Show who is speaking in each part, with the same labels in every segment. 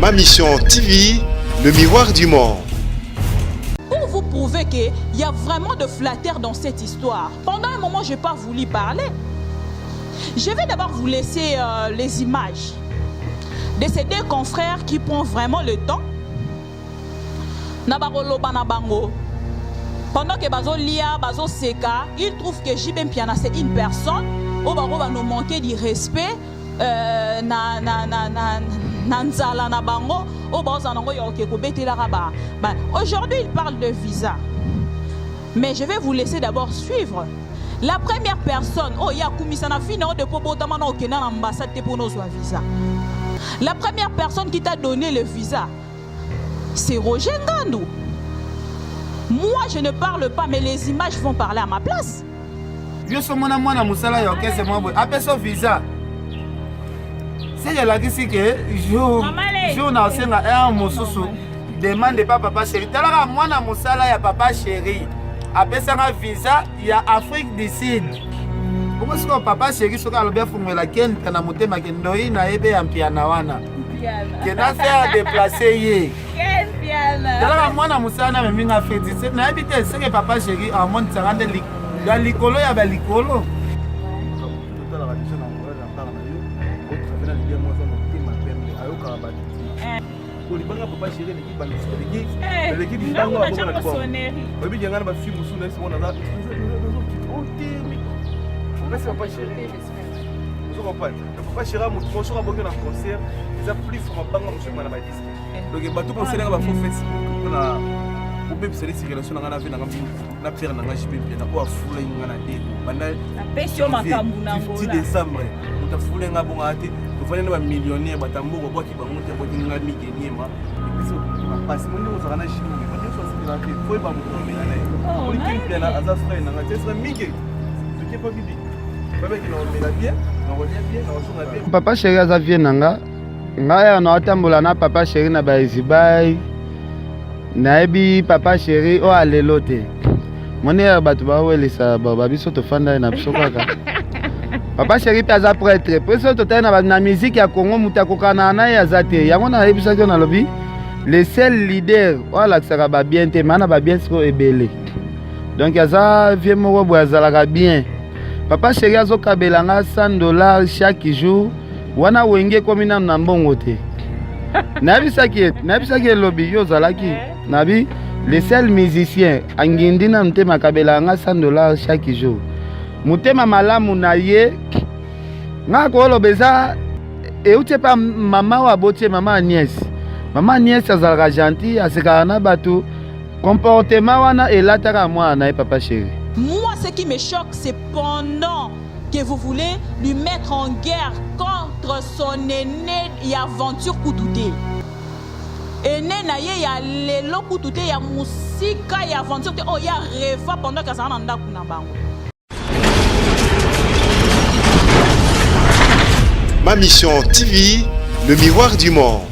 Speaker 1: Ma Mission TV, le miroir du monde.
Speaker 2: Pour vous prouver qu'il y a vraiment de flatteurs dans cette histoire, pendant un moment, je n'ai pas voulu parler. Je vais d'abord vous laisser les images de ces deux confrères qui prennent vraiment le temps. Pendant que Bazo Lia, Bazo Seka, ils trouvent que Jibem Piana c'est une personne où va nous manquer du respect. Aujourd'hui, il parle de visa. Mais je vais vous laisser d'abord suivre. La première personne, la première personne qui t'a donné le visa, c'est Roger Ngandou. Moi, je ne parle pas, mais les images vont parler à ma place.
Speaker 3: Je suis un visa. C'est que je demande pas papa chéri. Papa chéri. Après ça, visa, il y a Afrique du Sud. Pourquoi est-ce que papa chéri soit le bien fumé la ken kana mutema kendoi na ebe ampiana wana. Kena faire déplacer
Speaker 2: Quel piana.
Speaker 3: Dala mwana musana me minga feti. Na habite c'est que papa chéri a monte ça rende la likolo ya ba likolo. Papa chéri l'équipe l'équipe papa chéri a montré sur un concert ils a plus sur ma banque monsieur mana ba disque donc bato concert nga ba fo Facebook na ou même c'est les relations nga na vie na pierre na ngajibe na ko afula nga na de banda
Speaker 2: na pesio makambu na ngola
Speaker 3: 10 décembre utafule nga bonga ate tofane ba millionnaire batambuko kwa kibango te kwa nga migeniema biso passe mon nous ana chimu ba so c'est la foi ba mo na na on qui bien à ça frère na c'est mige tu pas bibi baba qui on la bien on revient bien on va bien papa chéri aza vie nanga ngaya na otambola na papa chéri na ba ezibai naebi papa chéri o alelo te moni ya bato ba welisa ba biso to fanda na biso kaka papa chéri pe aza prêtre peso to tana na musique ya Congo mutakokana na ya zate yango na ebisa ko na lobi le seul leader o alaksaka ba bien te mana ba bien siko ebele donc aza vie moko bo azalaka bien papa chéri azokabela nga $100 chaque jour wana wenge komi na mbongo te nabisaki lobi yo zalaki nabi le seul musicien angindi na mtema kabela nga $100 chaque jour mutema malamu na ye nga ko lobeza euti pa mama wa botie mama Agnès azalaka gentil asekaka na bato comportement wana elataka mwana papa chéri.
Speaker 2: Moi, ce qui me choque, c'est pendant que vous voulez lui mettre en guerre contre son aîné et aventure Koutouté. Aîné naye ya lelo Koutouté ya musika ya aventure oh ya reva pendant que ça en anda kuna bango.
Speaker 1: Ma Mission TV, le miroir du monde.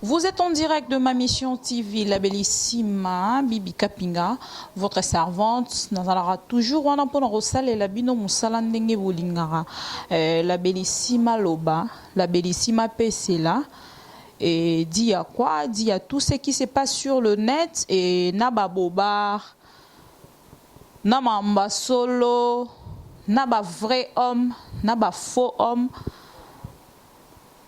Speaker 2: Vous êtes en direct de Ma Mission TV, la bellissima Bibi Kapinga, votre servante. Nous allons toujours on apprend rosal et la bino musala ndenge bolingara. La bellissima Loba, la bellissima Pesela. Et dit à quoi? Dit à tout ce qui se passe sur le net et naba bobar, naba solo, naba vrai homme, naba faux homme.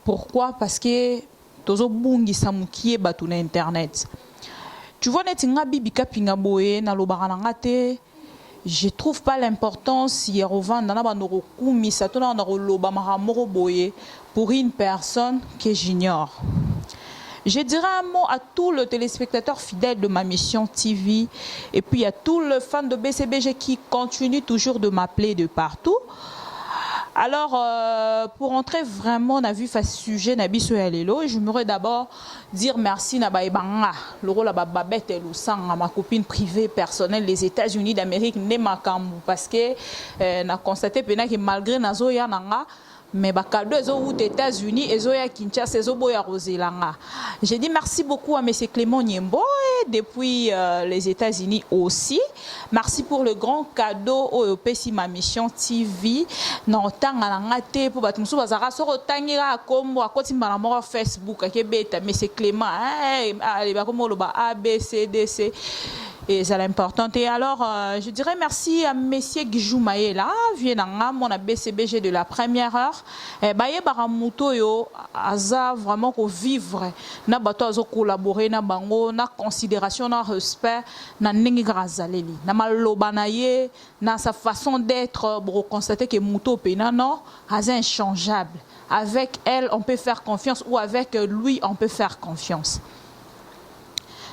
Speaker 2: Pourquoi? Parce que tozo bungi samukie batu na internet. Tu vois net nga Bibi Kapinga boye na lobaka na ngate. Je trouve pas l'importance hier au vent na bandoro kumi satona na loba maramoro boye pour une personne que j'ignore. Je dirais un mot à tous les téléspectateurs fidèles de Ma Mission TV et puis à tous les fans de BCBG qui continuent toujours de m'appeler de partout. Alors, pour entrer vraiment dans le sujet Nabiso Yalelo, je voudrais d'abord dire merci à Baïbanga, le rôle de Babette et Loussang, ma copine privée personnelle des États-Unis d'Amérique, Nemakambu, parce que n'a constaté que malgré Nazo Yananga, mais cadeau aux États-Unis et à Kinshasa et à Roselanga. J'ai dit merci beaucoup à M. Clément Niembo depuis les États-Unis aussi. Merci pour le grand cadeau au PC Ma Mission TV. Non, tant à l'angate pour battre monsieur bazara soro tangira comme à côté de Facebook à Québec M. Clément allez bah comme le A B C D C. Et c'est important. Et alors, je dirais merci à M. Guijou Maïla, Vienanga, mon BCBG de la première heure. Baye Baramuto yo, aza vraiment qu'on vivre, na bato azo collaborer na bango, na considération, na respect, na nengi grazaleli, na malobanaye, na sa façon d'être, pour constater que Muto pena non, aza inchangeable. Avec elle, on peut faire confiance ou avec lui, on peut faire confiance.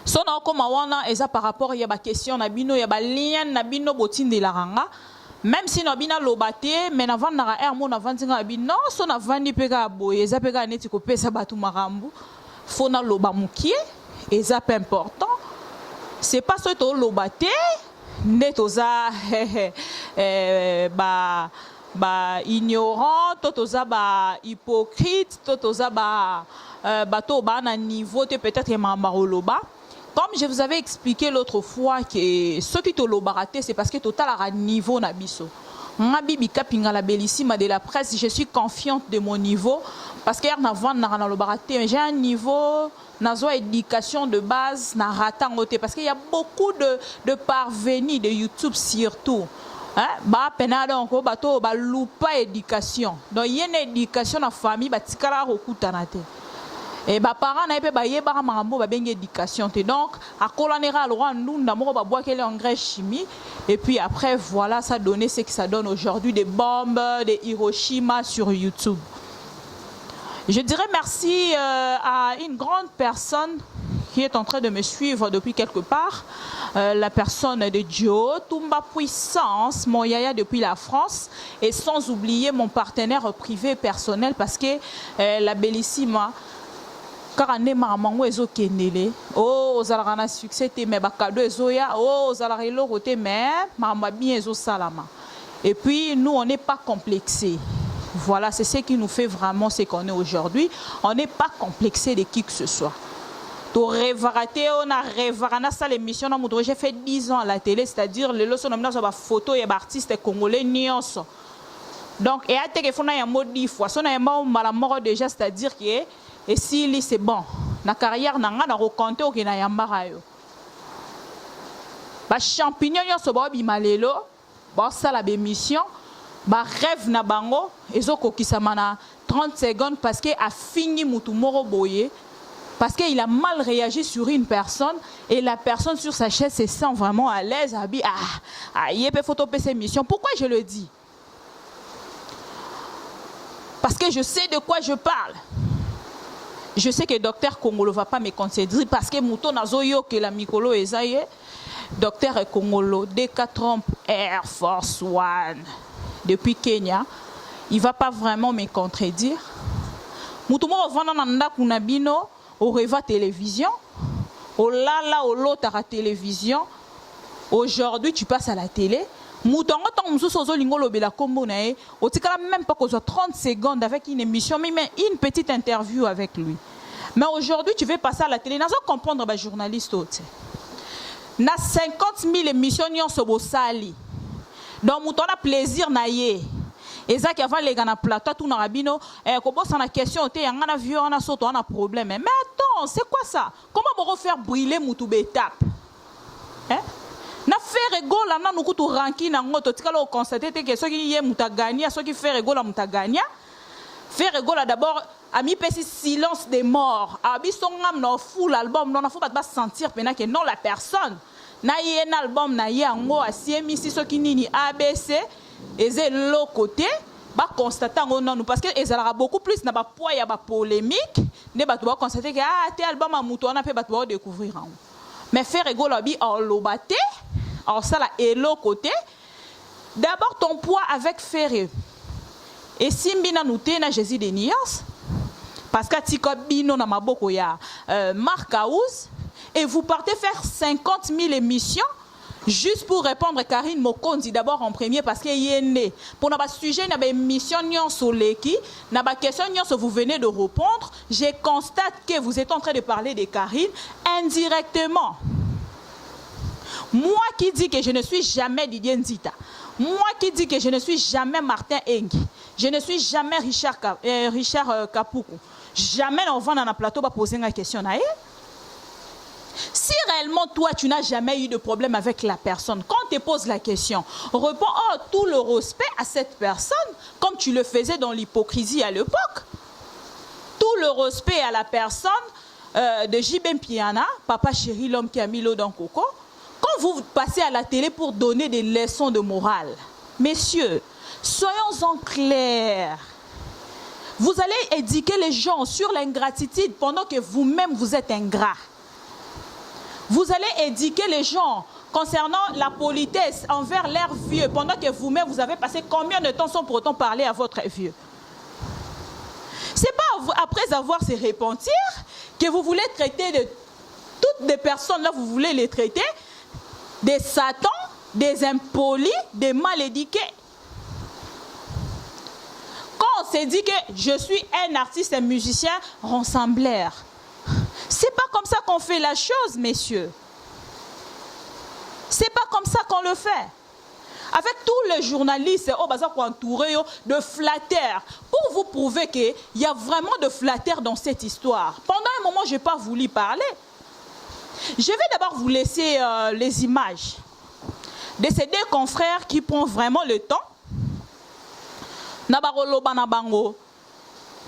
Speaker 2: So na koma wana eza par rapport a ba question na bino ya ba lien na bino botinde la ranga même si na bina lobate mais na vanda na air mo na vandinga bino so na vandi peka boye eza peka neti ko pesa batu marambu fo na loba mukie eza peu important c'est pas so to lobate netoza ba ignorant totoza ba hypocrite totoza ba bato ba na niveau peut-être mambaroloba. Comme je vous avais expliqué l'autre fois que ceux qui te l'ont baraté, c'est parce que total à niveau nabiso. De la presse, je suis confiante de mon niveau parce que j'ai un niveau, une éducation de base, parce qu'il y a beaucoup de parvenus de YouTube surtout. Bah penado encore bateau ba loupa éducation. Donc il y a une éducation dans la famille, bah tikara rokutanate. Et bah parents na ba yeba marambo ba bengi éducation te donc à colanera le roi ndunda moko ba boire quel engrais chimie et puis après voilà ça donné ce que ça donne aujourd'hui des bombes des Hiroshima sur YouTube. Je dirais merci à une grande personne qui est en train de me suivre depuis quelque part, la personne de Joe, Tumba Puissance, mon yaya depuis la France, et sans oublier mon partenaire privé personnel parce que la bellissima car ane mamango ezo kenele oh ozalaka na succès te mais bakado ezoya oh ozalaka eloko te mais mama bien ezo salama et puis nous on n'est pas complexé. Voilà, c'est ce qui nous fait vraiment ce qu'on est aujourd'hui. On n'est pas complexé de qui que ce soit. On a rêvé ça l'émission j'ai fait 10 ans à la télé, c'est-à-dire les leçons de la photo et artistes congolais nyonso. Donc et à te faut na ya modi fois so na la mort déjà, c'est-à-dire que et si c'est bon na carrière nanga na reconter au na yambara yo ba champignon nyonso ba bimalelo ba sala ba émission ba rêve na bango ezoko kisama na 30 secondes parce que a fini mutu moro boye parce qu'il a mal réagi sur une personne et la personne sur sa chaise se sent vraiment à l'aise a dit il peut photo cette émission. Pourquoi je le dis? Parce que je sais de quoi je parle. Je sais que docteur Congolo ne va pas me considérer parce que Mouton Nazoyo que la Mikolo Ezaye, docteur Congolo, D4 Air Force One, depuis Kenya, il ne va pas vraiment me contredire. Mouton Nanda Kunabino, au Reva Télévision, au Lala, au Lot à la télévision. Aujourd'hui, tu passes à la télé. Mouton, même pas qu'on soit 30 secondes avec une émission, mais une petite interview avec lui. Mais aujourd'hui, tu veux passer à la télé, tu vas comprendre les journalistes. Il y a 50 000 émissions sur le sali. Donc, Mouton a plaisir naïe. Et ça qui avant les gars na plateau tout na rabino comment ça na question té on a vu on a sauté on a problème mais attends c'est quoi ça comment on va faire brûler mutu betap hein na faire rigolo na nous kutu ranki na ngoto tikalo constater que ceux qui y mutagania ceux qui fait rigolo mutagania faire rigolo d'abord a mis petit silence des morts a bisongam na full album non faut pas sentir pena que non la personne na y un album na y ngo asiemi si ceux qui nini ABC et c'est l'autre côté, bah constater nous parce que ils aura beaucoup plus na ba poids ya ba polémique, ne ba doit constater que tel album a mouton on a peut ba doit découvrir. Mais faire rigolo bi en lobaté, en ça là et l'autre côté, d'abord ton poids avec Ferré. Et simbina nous té na Jésus de Nias parce que tikobino na maboko ya Marc House et vous partez faire 50 000 émissions. Juste pour répondre à Karine Mokonzi d'abord en premier parce qu'il y a né. Pour notre sujet, nous avons une mission sur l'équipe, nous avons une question que vous venez de répondre. Je constate que vous êtes en train de parler de Karine indirectement. Moi qui dis que je ne suis jamais Didier Nzita, moi qui dis que je ne suis jamais Martin Engi, je ne suis jamais Richard Kapoukou, jamais on va dans un plateau pour poser une question à elle. Si réellement toi tu n'as jamais eu de problème avec la personne, quand on te pose la question, réponds tout le respect à cette personne, comme tu le faisais dans l'hypocrisie à l'époque. Tout le respect à la personne de J.B. Mpiana, papa chéri, l'homme qui a mis l'eau dans le coco. Quand vous passez à la télé pour donner des leçons de morale, messieurs, soyons-en clairs. Vous allez éduquer les gens sur l'ingratitude pendant que vous-même vous êtes ingrat. Vous allez éduquer les gens concernant la politesse envers leurs vieux pendant que vous-même vous avez passé combien de temps sans pour autant parler à votre vieux. C'est pas après avoir se repentir que vous voulez traiter de toutes les personnes là, vous voulez les traiter des satans, des impolis, des mal éduqués. Quand on s'est dit que je suis un artiste, un musicien rassembleur, c'est pas comme ça qu'on fait la chose, messieurs. C'est pas comme ça qu'on le fait. Avec tous les journalistes entourés de flatteurs, pour vous prouver qu'il y a vraiment de flatteurs dans cette histoire. Pendant un moment, je n'ai pas voulu parler. Je vais d'abord vous laisser les images de ces deux confrères qui prennent vraiment le temps.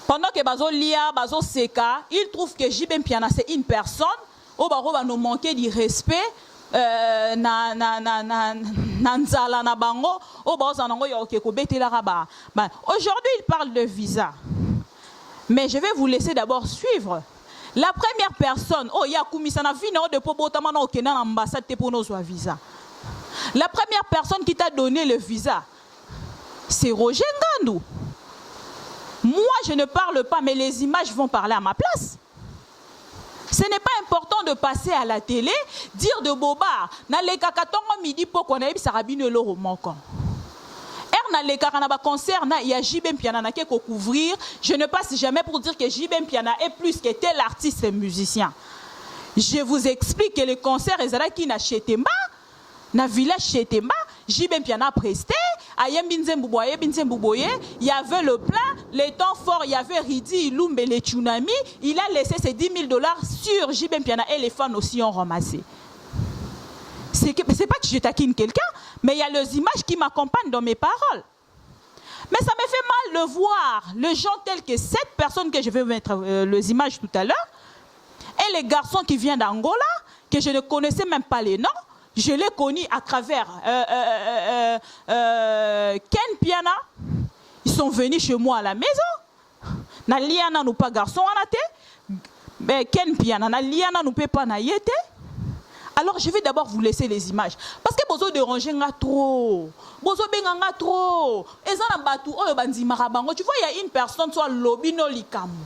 Speaker 2: Pendant que Bazo Lia, Bazo Seka, ils trouvent que J.B. Mpiana c'est une personne, au baro va nous manquer du respect, Aujourd'hui, il parle de visa. Mais je vais vous laisser d'abord suivre. La première personne, la première personne qui t'a donné le visa, c'est Roger Ngandou. Moi, je ne parle pas, mais les images vont parler à ma place. Ce n'est pas important de passer à la télé, dire de Boba, na le kakatongo midi pour qu'on ait sarabine le romancan. Na le kakanaba concert na ya J.B. Mpiana na ke ko couvrir. Je ne passe jamais pour dire que J.B. Mpiana est plus que tel artiste et musicien. Je vous explique que le concert ezalaki na Chetemba, na village Chetemba, J.B. Mpiana a presté, il y avait le plein, les temps forts, il y avait Ridi, Ilumbe, les tsunamis, il a laissé ses $10 000 sur J.B. Mpiana et les fans aussi ont ramassé. C'est pas que je taquine quelqu'un, mais il y a les images qui m'accompagnent dans mes paroles. Mais ça me fait mal de voir les gens tels que cette personne que je vais mettre les images tout à l'heure, et les garçons qui viennent d'Angola, que je ne connaissais même pas les noms. Je l'ai connu à travers Ken Piana. Ils sont venus chez moi à la maison. Na liana nous pas garçon anate. Ken Piana na liana nous peut pas na yete. Alors je vais d'abord vous laisser les images parce que bozo déranger nga trop. Bozo benga trop. Ezana batu oyo bandima rabango. Tu vois il y a une personne soit lobino likamu.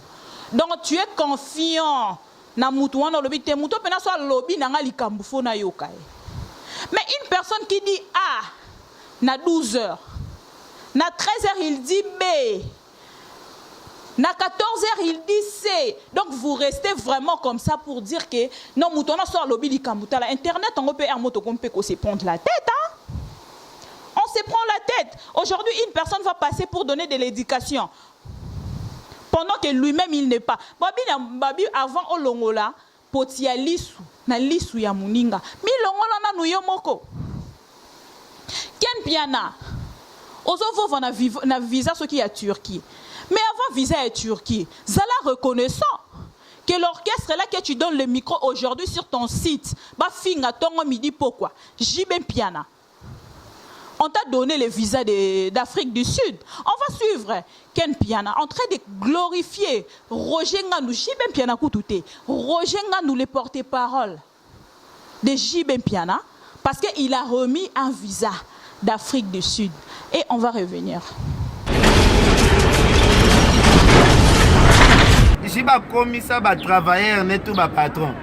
Speaker 2: Donc tu es confiant na mutu wana lobi te mutu pena soit lobi na nga likambu fo na yokai. Mais une personne qui dit A, na 12 heures, na 13 heures, il dit B, na 14 heures, il dit C. Donc vous restez vraiment comme ça pour dire que non, moutona soit lobby di kamuta. Internet, on peut se prendre la tête. Hein? On se prend la tête. Aujourd'hui, une personne va passer pour donner de l'éducation. Pendant que lui-même, il n'est pas. Babi, avant Olongola, potia lisu. Na lisu ya muninga mi longola na nuyo moko Ken Piana ozovo na visa ce qui est Turquie mais avant visa est Turquie zala reconnaissant que l'orchestre là que tu donnes le micro aujourd'hui sur ton site ba finga tongo midi pourquoi J.B. Mpiana on t'a donné le visa d'Afrique du Sud. On va suivre Ken Piana en train de glorifier Roger Ngandou. J.B. Mpiana Koutouté. Roger Ngandou, le porte-parole de J.B. Mpiana, parce qu'il a remis un visa d'Afrique du Sud. Et on va revenir.
Speaker 4: Je suis pas commissaire, travailleur, n'est tout ma patron.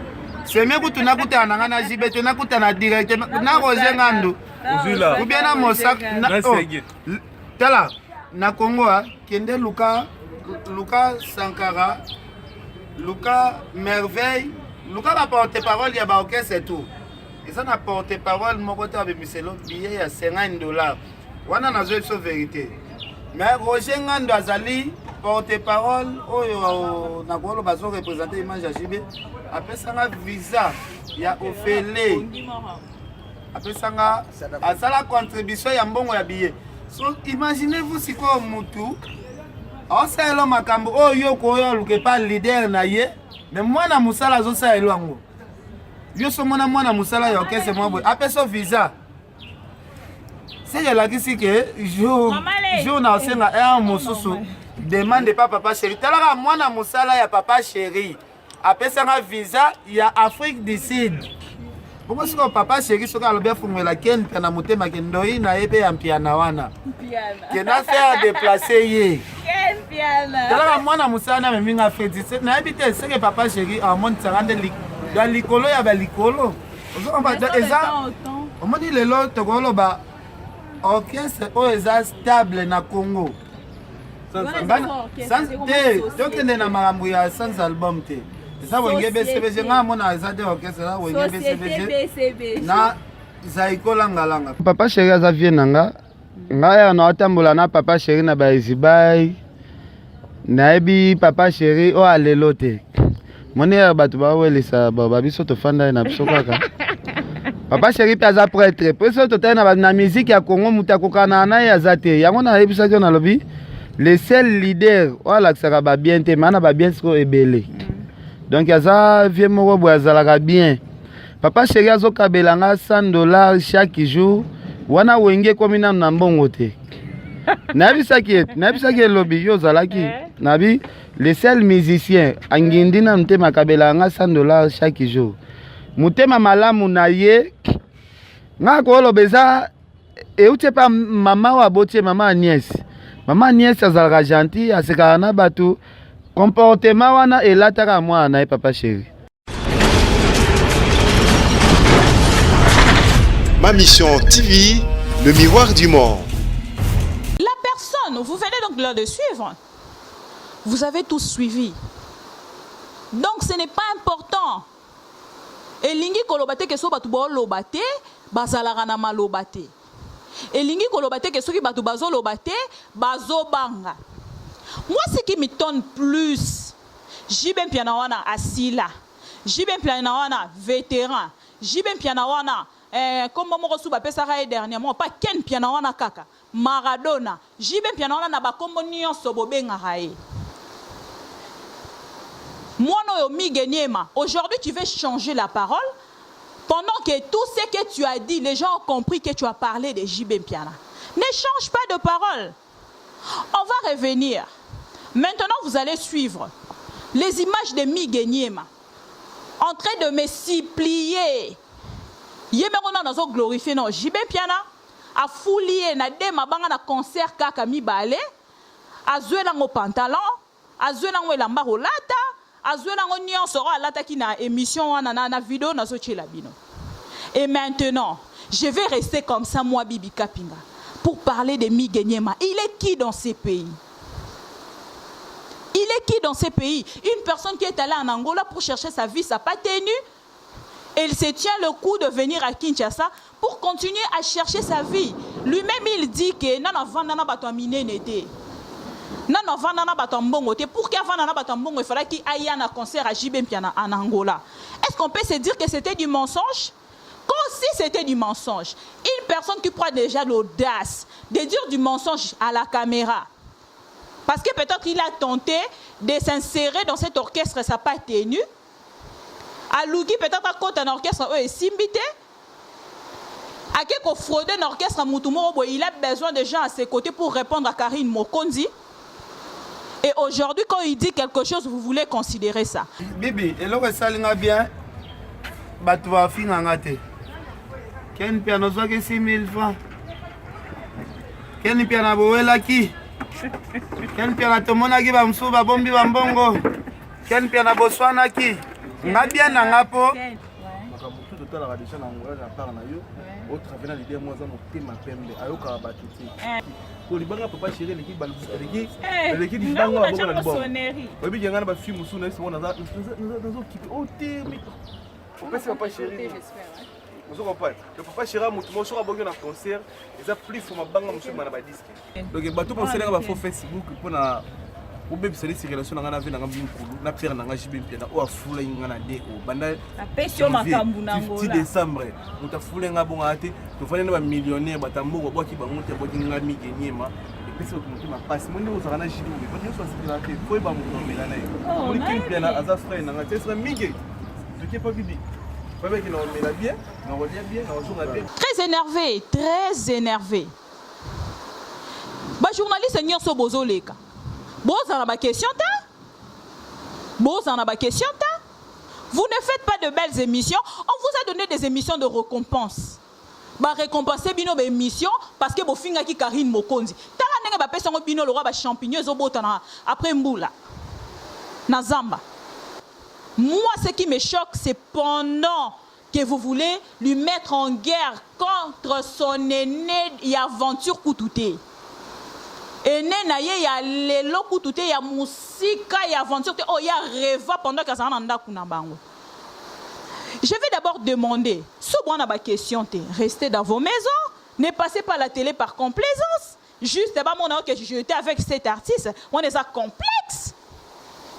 Speaker 4: C'est mieux que tu n'as pas na jibe, tu n'as pas na direct, na Roger Ngando. Ou bien na Mossak, tala na Congo kende Luka Sankara, Luka Merveille, Luka la porte-parole ya ba orchestre tout. Et ça na porte-parole mon côté avec Miselo billet à $50. Wana na zo so vérité. Mais Roger Ngando azali porte-parole oyo na ko lo bazo représenter image ya JB. Après ça na visa ya Ophélie. Après ça na la contribution ya mbongo ya billet. So imaginez-vous si ko mutu oselo makambo oyo ko yo luke pas leader na ye, mais mwana musala zo sa elwango. Yo so mwana musala ya orchestre mwa après so visa. C'est là qui c'est que je na senga un mosusu demande pas papa chéri. Tala mwana musala ya papa chéri. Après ça na visa ya Afrique du Sud. Pourquoi est-ce que papa chéri soka alobia fungela ken kana motema kendoi na ebe ya mpiana wana. Mpiana. Kena faire déplacer ye. Ken mpiana. Tala mwana musala na minga Afrique du Sud. Na ebite c'est que papa chéri a monte sarande dans likolo ya ba likolo. On va eza. On m'a dit le lot tokolo ba orchestre oyo stable na Congo. Sans donc na makambo ya sans album te. Ça wenge BCBG nga mona azade orchestre la wenge BCBG na zaikola ngalanga. Papa chéri azavie nanga ngaya na otambola na papa chéri na baizibai naibi papa chéri o alelo te. Moni ya batu ba welisa baba biso to fanda na biso kaka. Papa chéri pe aza prêtre. Preso to tena na musique ya Congo mutakokana na ya zate. Yango na ebisa ko na lobi le seul leader wala ksaka ba bien te mana ba bien sko ebele. Donc aza vie moko bo azalaka bien. Papa chéri azo kabelanga $100 chaque jour. Wana wenge komina na mbongo te. Nabisa ki lobi yo zalaki. Nabi le seul musicien angindi na mtema kabelanga $100 chaque jour. Mutema malamu na ye nga ko lobeza euti pa mama wa botie mama Agnès. Mama Agnès azalaka gentil aseka na batu comportement wana elataka mwana e papa chéri.
Speaker 1: Ma mission TV, le miroir du monde.
Speaker 2: La personne, vous venez donc là de suivre. Vous avez tous suivi. Donc ce n'est pas important. Elingi kolobate ke so batu bo lobate bazalaka na malobate. Elingi kolobate ke soki batu bazo lobate bazo banga. Moi ce qui m'étonne plus, Jibe Mpiana wana asila. Jibe Mpiana wana vétéran. Jibe Mpiana wana comme moko suba pesa ka dernièrement pas Ken Mpiana wana kaka. Maradona. Jibe Mpiana wana na ba kombo nyonso bobenga hae. Aujourd'hui, tu veux changer la parole pendant que tout ce que tu as dit, les gens ont compris que tu as parlé de JB Mpiana. Ne change pas de parole. On va revenir. Maintenant, vous allez suivre les images de Migueniema en train de me supplier. Yéméron a glorifié non JB Mpiana a foulié na dema banga na concert kaka mi balé a joué dans mon pantalon a joué dans mon lamba rolata. Et maintenant, je vais rester comme ça, moi, Bibi Kapinga, pour parler de Migueniema. Il est qui dans ces pays? Il est qui dans ces pays? Une personne qui est allée en Angola pour chercher sa vie, ça n'a pas tenu. Elle se tient le coup de venir à Kinshasa pour continuer à chercher sa vie. Lui-même, il dit que non, pour qu'il y ait fallait qu'il aille à un concert à JB Mpiana en Angola. Est-ce qu'on peut se dire que c'était du mensonge? Comme si c'était du mensonge. Une personne qui prend déjà l'audace de dire du mensonge à la caméra. Parce que peut-être qu'il a tenté de s'insérer dans cet orchestre, ça n'a pas tenu. À Lougi, peut-être à côté d'un orchestre, est simbité. À quelque fraude un orchestre à Moutoumoro, il a besoin de gens à ses côtés pour répondre à Karine Mokonzi. Et aujourd'hui, quand il dit quelque chose, vous voulez considérer ça.
Speaker 4: Bibi, et là, ça va bien. Tu vas finir en athée. Quel piano soit que 6 000 francs? Quel piano boela qui? Quel piano tout le monde qui va me sauver, bombi bambongo? Quel piano boswana qui? nga bien na nga po
Speaker 3: makambo tu totalaka déjà na ngolage na part na yo otravena l'idée moi za motema pembe ayokaka bato te po libanga papa chéri eleki libanga baboko na libongo oyebiki yanga na bafilme mosusu na yeso nazokipe o te opesi papa chéri Vous comprenez? Le papa Chira Moutouma sur un concert, ils ont plus sur ma banque na ba disque. Donc bateau pour cela va faire Facebook pour na ou même c'est les relations na vie na ngambini kulu na pierre na ngajibe mpena o afula ngana de o banda
Speaker 5: na pesio makambu na ngola
Speaker 3: 10 décembre mutafule ngabonga te to fane na ba millionnaire batambo bo ki bango te bo ki ngami genyema et puis c'est que ma passe moi nous on a jibu mais pas sur ce qu'il a fait ba mutomela na yo on qui mpena aza frère na ngate sera mige ce qui est pas bibi.
Speaker 2: Très énervé, très énervé. Bah journaliste seigneur so bozoleka. Boza na ba question ta? Boza na ba question ta? Vous ne faites pas de belles émissions, on vous a donné des émissions de récompense. Ba récompenser bino ba émission parce que bo finga ki Karine Mokonzi. Tala ndenge ba pesa ngo bino le roi ba champignon zo botana après mbula. Na Zamba. Moi, ce qui me choque, c'est pendant que vous voulez lui mettre en guerre contre son aîné, il y a aventure Koutouté. Aîné, il y a Lelo Koutouté, il y a Moussika, il y a aventure, oh, il y a Reva pendant que ça n'a pas. Je vais d'abord demander, si vous avez une question, restez dans vos maisons, ne passez pas la télé par complaisance. Juste, d'abord, mon que j'étais avec cet artiste, on est à complexe.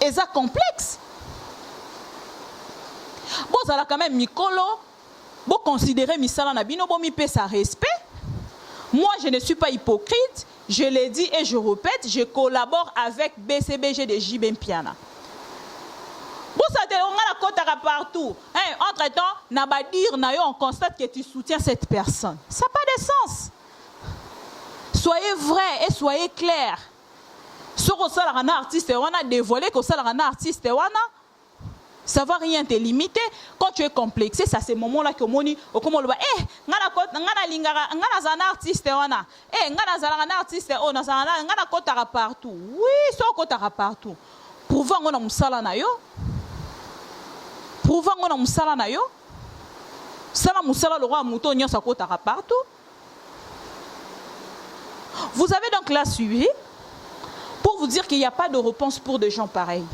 Speaker 2: Ils ont complexe. Bon, ça quand même Mikolo, bon considérer Misala Nabino, bon mi paie sa respect. Moi, je ne suis pas hypocrite, je l'ai dit et je répète, je collabore avec BCBG de JB Mpiana. Bon, ça on a la côte partout. Hein, entre-temps, on constate que tu soutiens cette personne. Ça n'a pas de sens. Soyez vrai et soyez clair. Ce que ça un artiste, on a dévoilé que ça un artiste, ça va rien te limiter. Quand tu es complexé, c'est à ce moment-là que moni au comment le ngana lingara ngana zana artiste wana ngana zana un artiste ona zana ngana kotara partout. Oui, so kotara partout. Prouvant ngona musala na yo. Prouvant ngona musala na yo. Sala musala le roi mouton nyonso kotara partout. Vous avez donc là suivi pour vous dire qu'il n'y a pas de réponse pour des gens pareils.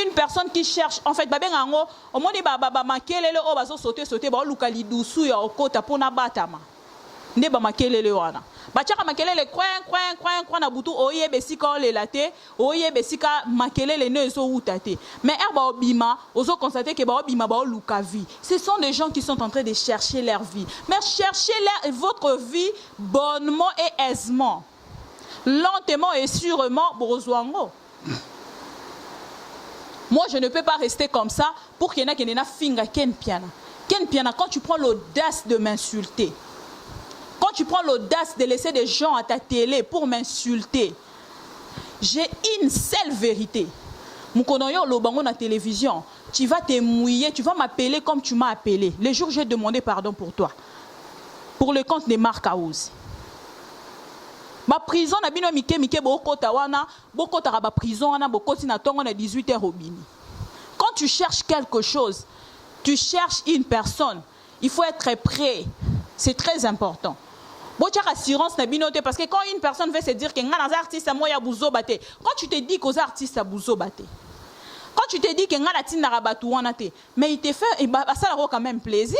Speaker 2: Une personne qui cherche, en fait, babengango, au monde baba makelele o bazo sauter ba lukali dusu ya okota pona batama. Ne ba makelele wana. Ba chaka makelele coin na butu oye besika le laté, oye besika makelele ne zo utate. Mais erba obima, ozo constater que ba obima ba lukavi. Ce sont des gens qui sont en train de chercher leur vie. Mais cherchez votre vie bonnement et aisément. Lentement et sûrement borozwango. Moi, je ne peux pas rester comme ça pour qu'il y en ait qui n'ait finga Ken Piana. Ken Piana, quand tu prends l'audace de m'insulter, quand tu prends l'audace de laisser des gens à ta télé pour m'insulter, j'ai une seule vérité. Moukonoyo Lobango na télévision, tu vas te mouiller, tu vas m'appeler comme tu m'as appelé. Les jours, j'ai demandé pardon pour toi. Pour le compte de Marc Aouz. Ma prison na bino mike bokota wana bokota ba prison wana bokoti na tongo na 18h au bini. Quand tu cherches quelque chose, tu cherches une personne, il faut être prêt. C'est très important. Bocha assurance na bino te parce que quand une personne veut se dire que ngana za artiste moya buzo baté. Quand tu te dis qu'aux artistes buzo baté. Quand tu te dis que ngana tina rabatu wana te, mais il te fait ça la quand même plaisir.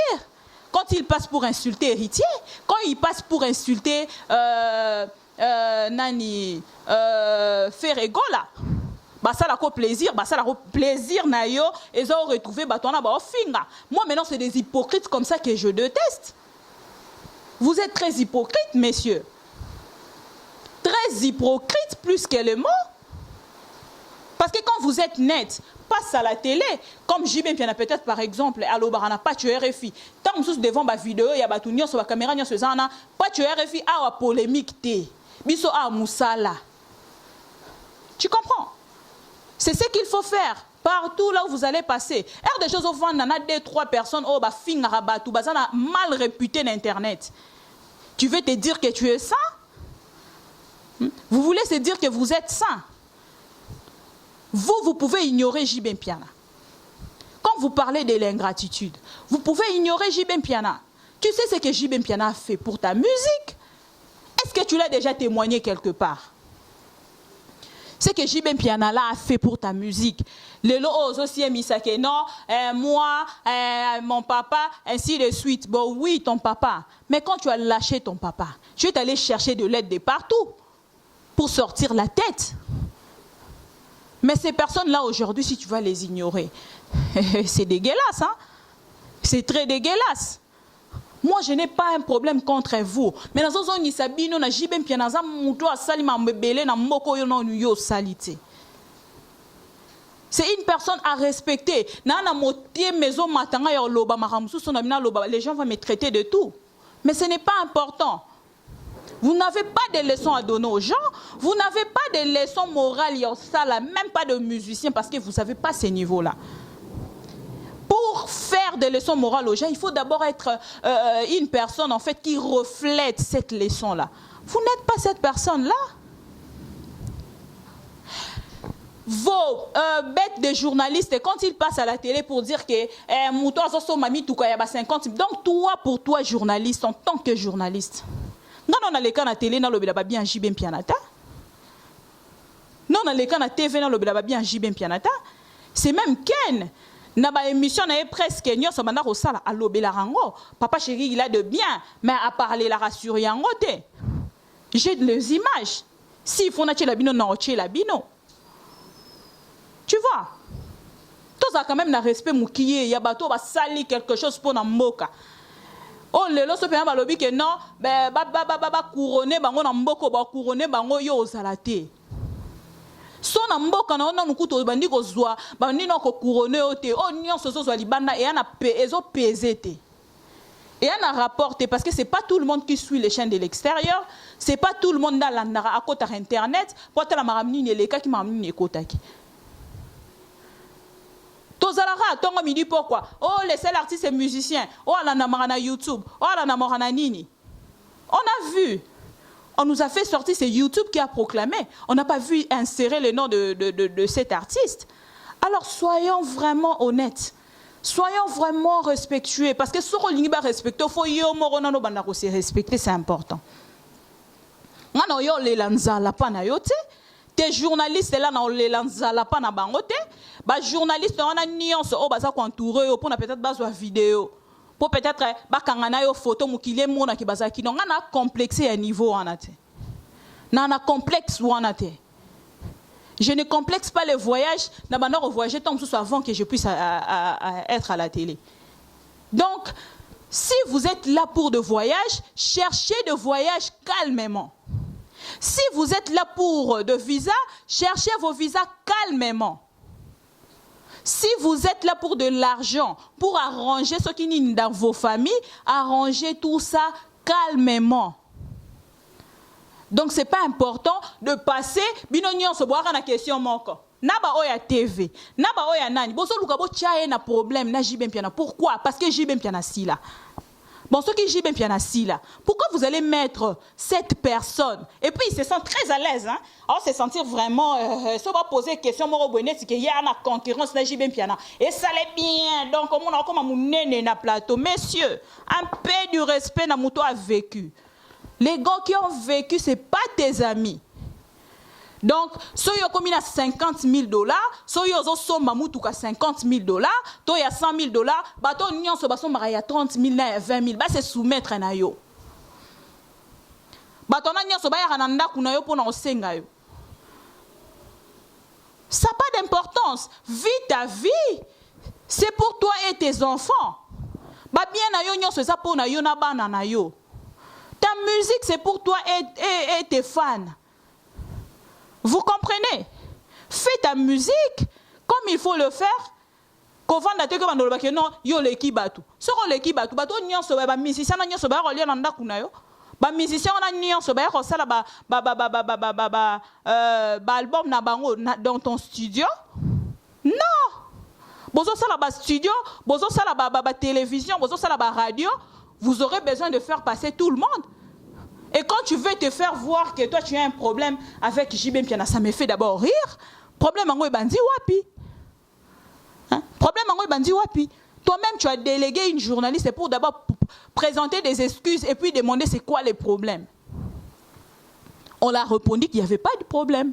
Speaker 2: Quand il passe pour insulter héritier, quand il passe pour insulter nani Ferregola, bah ça la plaisir, bah ça la plaisir na yo et ça retrouver bah toi na ba finga. Moi maintenant c'est des hypocrites comme ça que je déteste. Vous êtes très hypocrites, messieurs. Très hypocrites plus que le mot. Parce que quand vous êtes net, passe à la télé, comme JB Mpiana peut-être par exemple, allo barana pas tu RFI. Tant que devant ma vidéo, il y a ba tout sur la caméra sur ça, pas tu RFI à polémique té. Biso a Moussala. Tu comprends? C'est ce qu'il faut faire. Partout là où vous allez passer. R des choses au fond, il y en a 2-3 personnes oh bah finga rabatou, bah ça a mal réputé d'internet. Tu veux te dire que tu es saint? Vous voulez se dire que vous êtes saint? Vous pouvez ignorer JB Mpiana. Quand vous parlez de l'ingratitude, vous pouvez ignorer JB Mpiana. Tu sais ce que JB Mpiana a fait pour ta musique? Est-ce que tu l'as déjà témoigné quelque part? Ce que JB Mpiana là a fait pour ta musique. Les lots aussi que non, moi, mon papa, ainsi de suite. Bon, oui, ton papa. Mais quand tu as lâché ton papa, tu es allé chercher de l'aide de partout pour sortir la tête. Mais ces personnes-là, aujourd'hui, si tu vas les ignorer, c'est dégueulasse, hein? C'est très dégueulasse. Moi, je n'ai pas un problème contre vous. Mais dans ce ni sabino na JB Mpiana za muto asali mambele na mboko yo no yo salite. C'est une personne à respecter. Na motie maison matanga ya loba maramsu so na mina loba, les gens vont me traiter de tout. Mais ce n'est pas important. Vous n'avez pas de leçons à donner aux gens. Vous n'avez pas de leçons morales ya sala, même pas de musiciens parce que vous n'avez pas ces niveaux-là. Pour faire des leçons morales aux gens, il faut d'abord être une personne en fait qui reflète cette leçon-là. Vous n'êtes pas cette personne-là. Vos bêtes de journalistes, quand ils passent à la télé pour dire que Mouto Azoso Mami Touka yaba 50, donc toi, pour toi, journaliste, en tant que journaliste, non, on a les cas à la télé, on a bien JB Mpianata. Non, on a les cas à la TV, on a bien JB Mpianata. C'est même Ken. Na ba émission na presque nyo so bana rosala a lobela rango papa chéri il a de bien mais à parler la rassure yango te. J'ai les images si faut na la bino na oche la bino. Tu vois, tout ça quand même na respect mukiye ya bato ba sali quelque chose pour na mboka. Oh lelo so pe ba lobi que non ba couronner bango na mboko ba couronner bango yo ozalate. So na mboka na ona nukuto bandi ko zwa bandi no ko couronner ote o nyonso so zwa libanda et ana ezo pesete et ana rapporté parce que c'est pas tout le monde qui suit les chaînes de l'extérieur, c'est pas tout le monde dans la à côté internet pour la maramni ne les cas qui maramni ne kotaki tozalara tongo midi pourquoi oh les seuls artistes et musiciens oh la na YouTube oh la na nini on a vu. On nous a fait sortir, c'est YouTube qui a proclamé. On n'a pas vu insérer le nom de cet artiste. Alors soyons vraiment honnêtes. Soyons vraiment respectueux. Parce que si on est respecté, il faut se respecter, c'est important. Tes journalistes là dans les lanzala pas na bangote. Ba journalistes on a nuance au basa entouré pour na peut-être basa vidéo. Pour peut-être bakangana yo photo mukile mona ki bazaki non na complexé à niveau anate na complexe wanate. Je ne complexe pas les voyages na bana voyager tant que avant que je puisse être à la télé. Donc si vous êtes là pour de voyage, cherchez de voyage calmement. Si vous êtes là pour de visa, cherchez vos visas calmement. Si vous êtes là pour de l'argent, pour arranger ce qui n'est dans vos familles, arrangez tout ça calmement. Donc ce n'est pas important de passer, binonion se boire na question moko. Naba oya TV, naba oya nani. Boso lukabo tchaye na problème na JB Mpiana. Pourquoi? Parce que JB Mpiana si là. Bon, ce qui JB Mpiana si là, pourquoi vous allez mettre cette personne? Et puis, ils se sentent très à l'aise. Hein? Alors, se sentir vraiment... si on va poser une question, c'est qu'il y a une concurrence de JB Mpiana. Et ça l'est bien. Donc, on a comme un nene na plateau. Messieurs, un peu du respect na mouto a vécu. Les gars qui ont vécu, ce n'est pas tes amis. Donc, si vous avez $50 000, si vous avez $50 000, il y a $100 000, il y a 30 000, 20 000, c'est soumettre à yo. Ça n'a pas d'importance. Vis ta vie. C'est pour toi et tes enfants. Ta musique, c'est pour toi et tes fans. Vous comprenez? Fais ta musique comme il faut le faire. Qu'on vende à te que non, yo le ki batu. Soro le ki batu, batu nyon so ba musicien nyon so ba rolia nanda kuna yo. Ba musicien on nyon so ba ko sala ba album na bango dans ton studio? Non. Bozo sala ba studio, bozo sala ba télévision, bozo sala ba radio, vous aurez besoin de faire passer tout le monde. Et quand tu veux te faire voir que toi tu as un problème avec JB Mpiana, ça me fait d'abord rire. Problème en bandi wapi. Hein? Problème en bandi wapi. Toi-même, tu as délégué une journaliste pour d'abord présenter des excuses et puis demander c'est quoi les problèmes. On l'a répondu qu'il n'y avait pas de problème.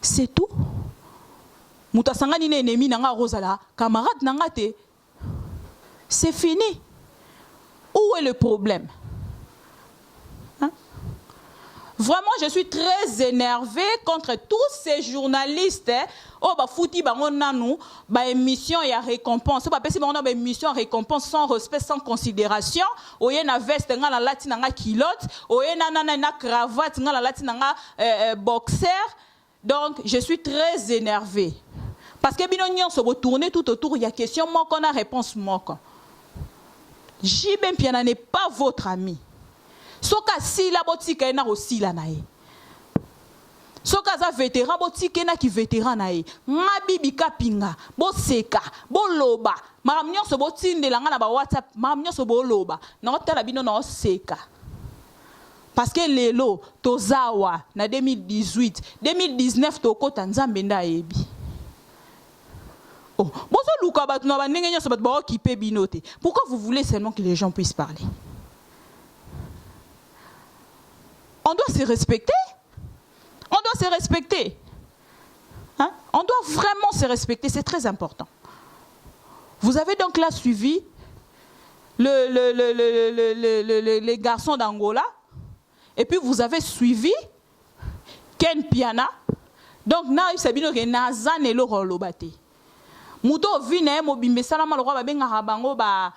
Speaker 2: C'est tout. Moutasanga ni ennemi nanga Rosala, camarade nanga te. C'est fini. Où est le problème? Hein? Vraiment, je suis très énervée contre tous ces journalistes. Oh, bah, fouti, bah, on a nous, bah, émission et récompense. Bah, si on a une émission et récompense sans respect, sans considération. Oh, y a une veste, nga la latine, nga kilote. Oh, y a une cravate, nga la latine, nga boxer. Donc, je suis très énervée. Parce que bien, on se retourne tout autour, il y a question, moi, qu'on a réponse, moi. Jibem Piana n'est pas votre ami. Soka si la boutique est aussi la naïe. Soka za vétéran boutique est qui vétéran naïe. Ngabi bika pinga, bo seka, bo loba. Maramnyo so botine de la ngana ba WhatsApp, maramnyo so bo loba. Na hotela bino na seka. Parce que lelo tozawa na 2018, 2019 toko Tanzambia nda ebi. Oh, pourquoi vous voulez seulement que les gens puissent parler? On doit se respecter. On doit se respecter. Hein? On doit vraiment se respecter, c'est très important. Vous avez donc là suivi les garçons d'Angola, et puis vous avez suivi Ken Piana. Donc, na Sabino Nazan et Laurent Lobate. Mouto vine mo bimbe sala maloko ba benga bango ba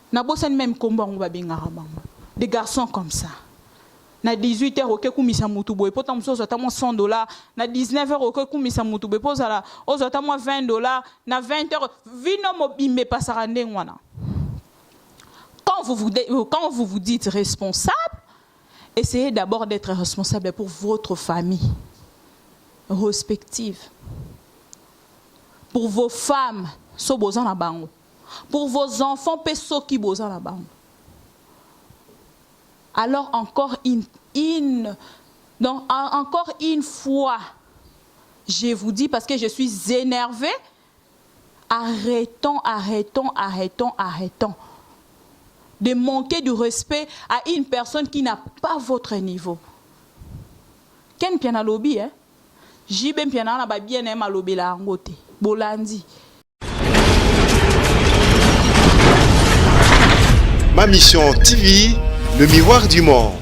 Speaker 2: na bosen même combat on ba benga bango des garçons comme ça na 18h OK kumisa mutu boy potom so zota mo $100 na 19h OK kumisa mutu boy pozala o zota mo $20 na 20h vino mo bimbe pasara ndengwana. Quand vous vous dites responsable, essayez d'abord d'être responsable pour votre famille respectives, pour vos femmes, so bozan la bango, pour vos enfants, peso qui bozan la bango. Alors encore encore une fois, je vous dis parce que je suis énervée, arrêtons de manquer du respect à une personne qui n'a pas votre niveau. Ken piana lobby, hein? Jibem piana na ba bien aime alobela angote. Bolandi.
Speaker 1: Ma mission TV, le miroir du monde.